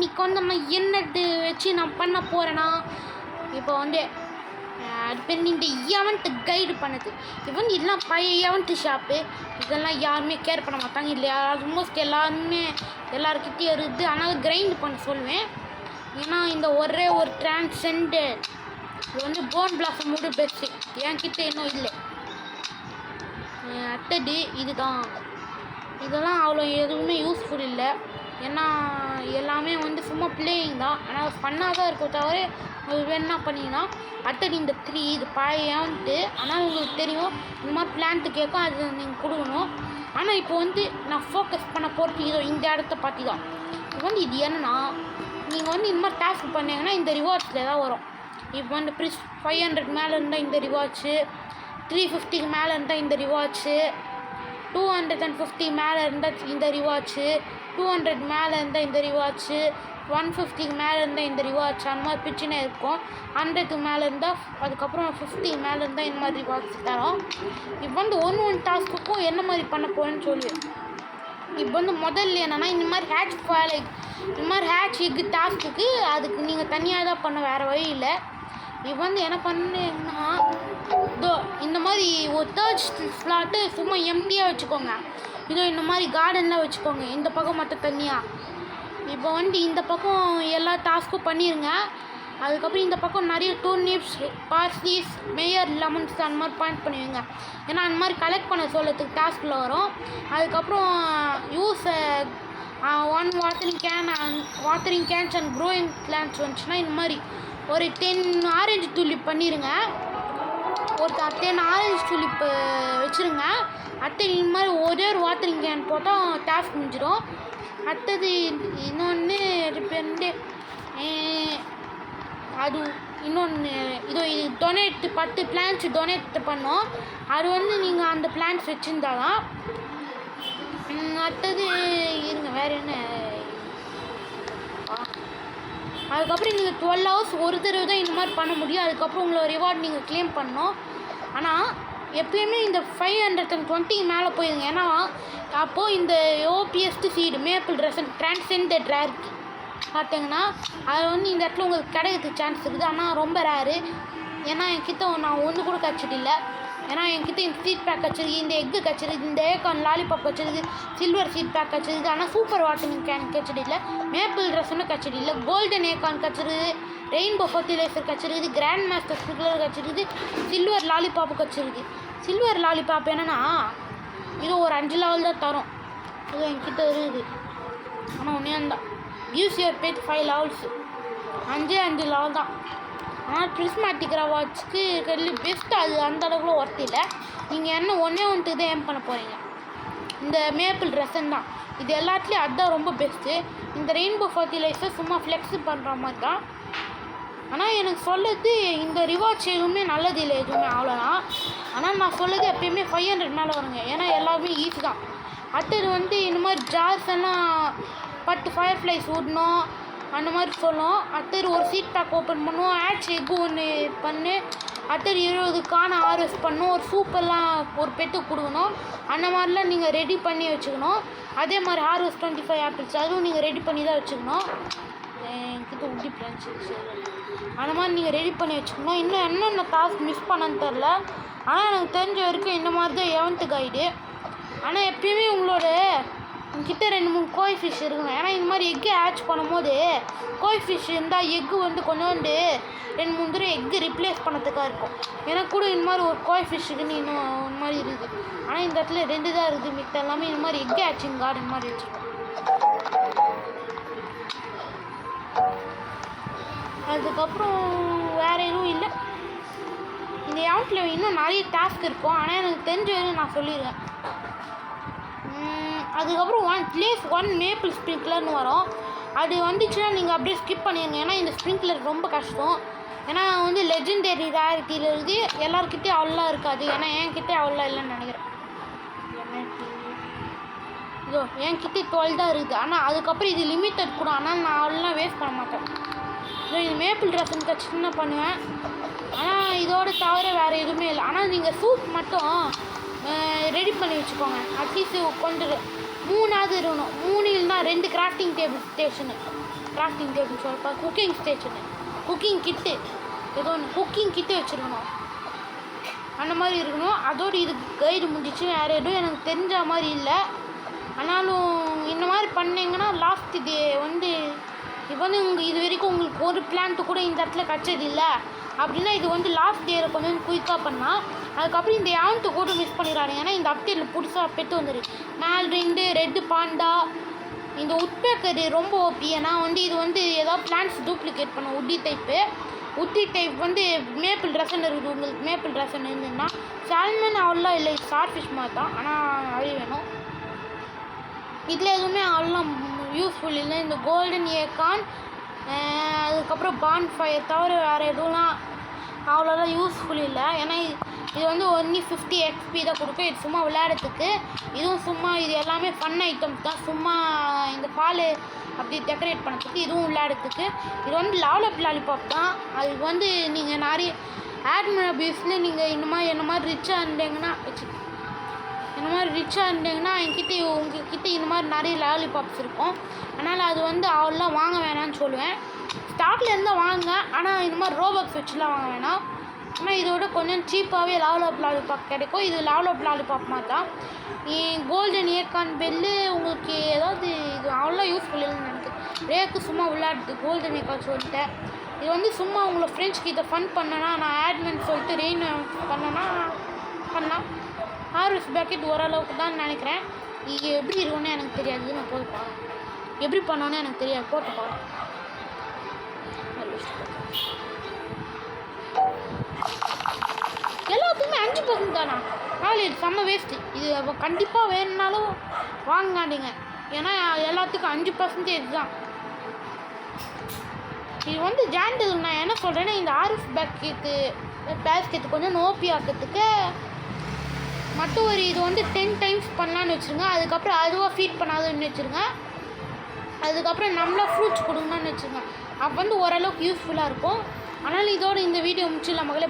இன்றைக்கி வந்து நான் என்னது வச்சு நான் பண்ண போகிறேன்னா இப்போ வந்து அது பேர் இந்த ஈவெண்ட் கைடு பண்ணுது இப்போ வந்து இதெல்லாம் பழைய ஈவெண்ட் ஷாப்பு இதெல்லாம் யாருமே கேர் பண்ண மாட்டாங்க இல்லையா ஆல்மோஸ்ட் எல்லாருக்கிட்டேயும் இருக்குது ஆனால் கிரைண்ட் பண்ண சொல்லுவேன் ஏன்னா இந்த ஒரே ஒரு டிரான்செண்டட் இது வந்து போன் பிளாஸை மூடு பெருசு என்கிட்ட இன்னும் இல்லை அடுத்தது இதுதான் இதெல்லாம் அவ்வளோ எதுவுமே யூஸ்ஃபுல் இல்லை ஏன்னா எல்லாமே வந்து சும்மா பிளேயிங் தான் ஆனால் ஃபன்னாக தான் இருக்கும் தவிர அது வேணா பண்ணிங்கன்னா அடுத்தது இந்த 3 இது பழையான்ட்டு ஆனால் உங்களுக்கு தெரியும் இந்த மாதிரி பிளான்ட்டு கேட்கும் அது நீங்கள் கொடுக்கணும் ஆனால் இப்போ வந்து நான் ஃபோக்கஸ் பண்ண போகிறது இதோ இந்த இடத்த பார்த்து தான் இப்போ வந்து இது என்னன்னா நீங்கள் வந்து இந்த மாதிரி டாஸ்க் பண்ணிங்கன்னா இந்த ரிவார்ட்ஸில் தான் வரும் இப்போ வந்து ப்ரிஸ் 500 மேலே இருந்தால் இந்த ரிவார்ட்ஸு 350க்கு மேலே இருந்தால் இந்த ரிவார்ட்ஸு 250 மேலே இருந்தால் இந்த ரிவார்ட்ஸு 200 மேலே இருந்தால் இந்த ரிவார்ட்ஸு 150க்கு மேலே இருந்தால் இந்த ரிவார்ட்ஸ் அந்த மாதிரி பிச்சுனே இருக்கும் 100க்கு மேலே இருந்தால் அதுக்கப்புறம் 50 மேலே இருந்தால் இந்த மாதிரி ரிவார்ட்ஸ் தரோம் இப்போ வந்து ஒன்று டாஸ்க்குக்கும் என்ன மாதிரி பண்ண போகிறேன்னு சொல்லி இப்போ வந்து முதல்ல என்னென்னா இந்த மாதிரி ஹேட்ச் எக்கு டாஸ்க்குக்கு அதுக்கு நீங்கள் தனியாக தான் பண்ண வேறு வழி இல்லை இப்போ வந்து என்ன பண்ணுன்னா இதோ இந்த மாதிரி ஒரு தேர்ட் ஸ்லாட்டு சும்மா எம்டியாக வச்சுக்கோங்க இதோ இந்த மாதிரி கார்டனில் வச்சுக்கோங்க இந்த பக்கம் மட்டும் தனியாக இப்போ வந்து இந்த பக்கம் எல்லா டாஸ்க்கும் பண்ணிடுங்க அதுக்கப்புறம் இந்த பக்கம் நிறைய டூர்னிப்ஸ் பார்ஸ்லீஸ் மேயர் லெமன்ஸ் அந்த மாதிரி பாயிண்ட் பண்ணுவீங்க ஏன்னா அந்த மாதிரி கலெக்ட் பண்ண சொல்லத்துக்கு டாஸ்கில் வரும் அதுக்கப்புறம் use one watering cans and growing plants வந்துச்சுன்னா இந்த மாதிரி ஒரு 10 ஆரஞ்சு துளிப் பண்ணிடுங்க ஒரு 10 ஆரஞ்சு துளிப் வச்சுருங்க அடுத்தது இந்த மாதிரி ஒரே ஒரு வாட்டரிங் கேன் போட்டால் டாஸ்க் முடிஞ்சிடும் அடுத்தது இன்னொன்று ரெண்டு அது இன்னொன்று இது டொனேட் 10 பிளான்ட்ஸ் டொனேட் பண்ணோம் அது வந்து நீங்கள் அந்த பிளான்ட்ஸ் வச்சுருந்தாதான் அடுத்தது இருங்க வேறு என்ன அதுக்கப்புறம் நீங்கள் 12 ஹவர்ஸ் ஒரு தடவை தான் இந்த மாதிரி பண்ண முடியும் அதுக்கப்புறம் உங்களோட ரிவார்ட் நீங்கள் க்ளைம் பண்ணணும் ஆனால் எப்பயுமே இந்த 520 மேலே போயிடுங்க ஏன்னா அப்போது இந்த ஓபிஎஸ்டி சீடு மேப்பிள் டிரான்செண்டட் ரேரிட்டி பார்த்தீங்கன்னா அது வந்து இந்த இடத்துல உங்களுக்கு கிடைக்கிறதுக்கு சான்ஸ் இருக்குது ஆனால் ரொம்ப ரேரு ஏன்னா என்கிட்ட நான் ஒன்று கூட கிடச்சிட்டு இல்லை ஏன்னா என்கிட்ட இந்த சீட் பேக் கிடச்சிருக்கு இந்த எக்கு கிடச்சிருக்கு இந்த ஏக்கான் லாலிபாப் கிடச்சிருக்கு சில்வர் சீட் பேக் கிடச்சிருக்கு ஆனால் சூப்பர் வாட்டரிங் கேன் கிடச்சிட்டு இல்லை மேப்பிள் ட்ரெஸ்ஸுன்னு கிடச்சிட்டு இல்லை கோல்டன் ஏக்கான் கிடச்சிருக்கு ரெயின்போ ஃபர்டிலைசர் கிடச்சிருக்கு கிராண்ட் மாஸ்டர் ஸ்பிரிக்லர் கிடச்சிருக்கு சில்வர் லாலிபாப்பு கிடச்சிருக்கு சில்வர் லாலிபாப் என்னென்னா இது ஒரு 5 லெவல் தான் தரும் இது என்கிட்ட இருக்குது ஆனால் ஒன்றே தான் use your pad 5 levels 5 level தான் ஆனால் ப்ரிஸ்மேட்டிக் வாட்ச்க்கு பெஸ்ட்டு அது அந்த அளவுக்குள்ள ஒர்த் இல்லை நீங்கள் என்ன ஒன்றே தான் ஏம் பண்ண போகிறீங்க இந்த மேப்பிள் ட்ரெஸ்ஸன் தான் இது எல்லாத்துலேயும் அதுதான் ரொம்ப பெஸ்ட்டு இந்த ரெயின்போ ஃபர்டிலைசர் சும்மா ஃப்ளெக்ஸு பண்ணுற மாதிரி தான் ஆனால் எனக்கு சொல்லுறது இந்த ரிவார்ட்ஸ் எதுவுமே நல்லது இல்லை எதுவுமே அவ்வளோதான் ஆனால் நான் சொல்லுறது எப்பயுமே 500 மேலே வருங்க ஏன்னா எல்லாருமே ஈஸி தான் அடுத்தது வந்து இந்த மாதிரி ஜார்ஸ் எல்லாம் 10 ஃபயர் ஃப்ளைஸ் விடணும் அந்த மாதிரி சொல்லும் அடுத்தது ஒரு சீட் பேக் ஓப்பன் பண்ணுவோம் ஆட்ஸ் எக்கு ஒன்று பண்ணு அடுத்தது 20 காண ஹார்வெஸ்ட் பண்ணணும் ஒரு சூப்பெல்லாம் ஒரு பெட்டுக்கு கொடுக்கணும் அந்த மாதிரிலாம் நீங்கள் ரெடி பண்ணி வச்சுக்கணும் அதே மாதிரி ஹார்வெஸ்ட் 25 ஆப்பிள்ஸ் அதுவும் நீங்கள் ரெடி பண்ணி தான் வச்சுக்கணும் என்கிட்ட உட்டி பிரான்ச் அந்த மாதிரி நீங்கள் ரெடி பண்ணி வச்சுக்கணும் இன்னும் என்னென்ன டாஸ்க் மிஸ் பண்ணன்னு தெரில ஆனால் எனக்கு தெரிஞ்ச வரைக்கும் இந்த மாதிரி தான் எவன்ட்டு கைடு ஆனால் எப்பயுமே உங்களோட உங்ககிட்ட 2-3 கோய் ஃபிஷ் இருக்கணும் ஏன்னா இந்த மாதிரி எக்கு ஆட்ச் பண்ணும்போது கோய் ஃபிஷ் இருந்தால் எக்கு வந்து கொஞ்சோண்டு 2-3 தடவை எக்கு ரிப்ளேஸ் பண்ணதுக்காக இருக்கும் எனக்கு கூட இந்த மாதிரி ஒரு கோய் ஃபிஷ்ஷுக்குன்னு இன்னும் இந்த மாதிரி இருக்குது ஆனால் இந்த இடத்துல 2 தான் இருக்குது மித்த எல்லாமே இந்த மாதிரி எக்கு ஆச்சிங் கார்டன் மாதிரி வச்சுருக்கோம் அதுக்கப்புறம் வேறு எதுவும் இல்லை இந்த ஆப்ல இன்னும் நிறைய டாஸ்க் இருக்கும் ஆனால் எனக்கு தெரிஞ்ச வரையும் நான் சொல்லிடுவேன் அதுக்கப்புறம் ஒன் மேப்பிள் ஸ்ப்ரிங்க்லர்னு வரும் அது வந்துச்சுன்னா நீங்கள் அப்படியே ஸ்கிப் பண்ணிடுங்க ஏன்னா இந்த ஸ்ப்ரிங்க்லர் ரொம்ப கஷ்டம் ஏன்னா வந்து லெஜெண்டரி ரேரிட்டியில் இருக்குது எல்லாருக்கிட்டே அவ்வளோ இருக்காது ஏன்னா என்கிட்டே அவ்வளோ இல்லைன்னு நினைக்கிறேன் இதோ என்கிட்டே 12 தான் இருக்குது ஆனால் அதுக்கப்புறம் இது லிமிட்டட் கூட ஆனால் நான் அவ்வளோ வேஸ்ட் பண்ண மாட்டேன் இதோ இது மேப்பிள் ட்ரெஸ்ஸுன்னு கட்சின்னு பண்ணுவேன் ஆனால் இதோட தவிர வேறு எதுவுமே இல்லை ஆனால் நீங்கள் சூப் மட்டும் ரெடி பண்ணி வச்சுக்கோங்க அட்லீஸ்ட் கொஞ்சம் 3ஆவது இருக்கணும் 3 இல்லைனா 2 grafting table station grafting table சொல்லப்பா குக்கிங் ஸ்டேஷனு குக்கிங் கிட்டு ஏதோ ஒன்று குக்கிங் கிட்டு வச்சுருக்கணும் அந்த மாதிரி இருக்கணும். அதோடு இதுக்கு கைடு முடிஞ்சிச்சு. வேறு எதுவும் எனக்கு தெரிஞ்ச மாதிரி இல்லை. ஆனாலும் இந்த மாதிரி பண்ணிங்கன்னா லாஸ்ட் டே வந்து இப்போ வந்து இது வரைக்கும் உங்களுக்கு ஒரு பிளான்ட்டு கூட இந்த இடத்துல கிடச்சது இல்லை அப்படின்னா இது வந்து லாஸ்ட் டேயில் கொஞ்சம் குயிக்காக பண்ணால் அதுக்கப்புறம் இந்த ஏவன்ட்டு கூட மிஸ் பண்ணிடுறாங்க. ஏன்னா இந்த அப்டேட்டில் புதுசாக பெற்று வந்துருக்கு மேல்ரிண்டு ரெட்டு பாண்டா இந்த உட்பேக்கர் ரொம்ப ஓபி. ஏன்னா வந்து இது வந்து ஏதாவது பிளான்ஸ் டூப்ளிகேட் பண்ணும். உட்டி டைப் வந்து மேப்பிள் ட்ரெஸ்ஸன் இருக்குது. உங்களுக்கு மேப்பிள் ட்ரெஸ்ஸன் இருந்ததுன்னா சால்மன் அவ்வளோ இல்லை ஸ்டார் ஃபிஷ் மாதிரி தான். ஆனால் அழி வேணும். இதில் எதுவுமே அவ்வளோ யூஸ்ஃபுல் இல்லை. இந்த கோல்டன் ஏக்கான் அதுக்கப்புறம் பான் ஃபயர் தவிர வேறு எதுவும்லாம் அவ்வளோதான் யூஸ்ஃபுல் இல்லை. ஏன்னா இது வந்து ஒன்லி 50 XP தான் கொடுக்கும். இது சும்மா விளையாடுறதுக்கு. இதுவும் சும்மா இது எல்லாமே ஃபன் ஐட்டம்ஸ் தான். சும்மா இந்த பால் அப்படி டெக்கரேட் பண்ணுறதுக்கு இதுவும் விளையாடுறதுக்கு. இது வந்து லெவலப் லாலிபாப் தான். அதுக்கு வந்து நீங்கள் நிறைய ஆட்மின் அபியூஸில் நீங்கள் என்ன மாதிரி ரிச்சாக இருந்தீங்கன்னா உங்ககிட்ட இந்த மாதிரி நிறைய லாலிபாப்ஸ் இருக்கும். அதனால் அது வந்து அவ்வளோ வாங்க வேணாம்னு சொல்லுவேன். ஸ்டாக்கில் இருந்தால் வாங்க. ஆனால் இந்த மாதிரி ரோபக்ஸ் வச்சுலாம் வாங்க வேணாம். ஆனால் இதோட கொஞ்சம் சீப்பாகவே லெவலப் லாலிபாப் கிடைக்கும். இது லெவலப் லாலிபாப் மாதிரி தான். கோல்டன் ஏக்கான் பெல்லு உங்களுக்கு ஏதாவது இது அவ்வளோ யூஸ்ஃபுல் இல்லைன்னு நினைக்கிறேன். ரேக்கு சும்மா விளையாடுது கோல்டன் ஏக்கான் சொல்லிட்டேன். இது வந்து சும்மா உங்களை ஃப்ரெண்ட்ஸ்க்கு இதை ஃபன் பண்ணனா நான் ஆட்மெண்ட் சொல்லிட்டு ரெயின் பண்ணேன்னா பண்ணலாம். ஹார்வெஸ்ட் பேக்கெட் ஓரளவுக்கு தான் நினைக்கிறேன். இது எப்படி இருக்குன்னு எனக்கு தெரியாது. நான் போய் பாருங்கள். எப்படி பண்ணோன்னு எனக்கு தெரியாது. போட்டு பாருங்கள். எல்லாத்துக்குமே 5% தானா? இது செம்ம வேஸ்ட்டு. இது கண்டிப்பாக வேணும்னாலும் வாங்காதீங்க. ஏன்னா எல்லாத்துக்கும் 5% தான். இது வந்து ஜாண்டில் நான் என்ன சொல்கிறேன்னா இந்த ஆர்எஃப் பேஸ்கெட்டு கொஞ்சம் நோப்பி ஆக்கிறதுக்கு மட்டும் ஒரு இது வந்து 10 டைம்ஸ் பண்ணலான்னு வச்சுருங்க. அதுக்கப்புறம் அதுவாக ஃபீட் பண்ணாதுன்னு வச்சுருங்க. அதுக்கப்புறம் நம்மளா ஃப்ரூட்ஸ் கொடுங்கன்னு வச்சுருங்க. அப்போ வந்து ஓரளவுக்கு யூஸ்ஃபுல்லாக இருக்கும். ஆனால் இதோட இந்த வீடியோ முடிச்சிடலாம் மகளே.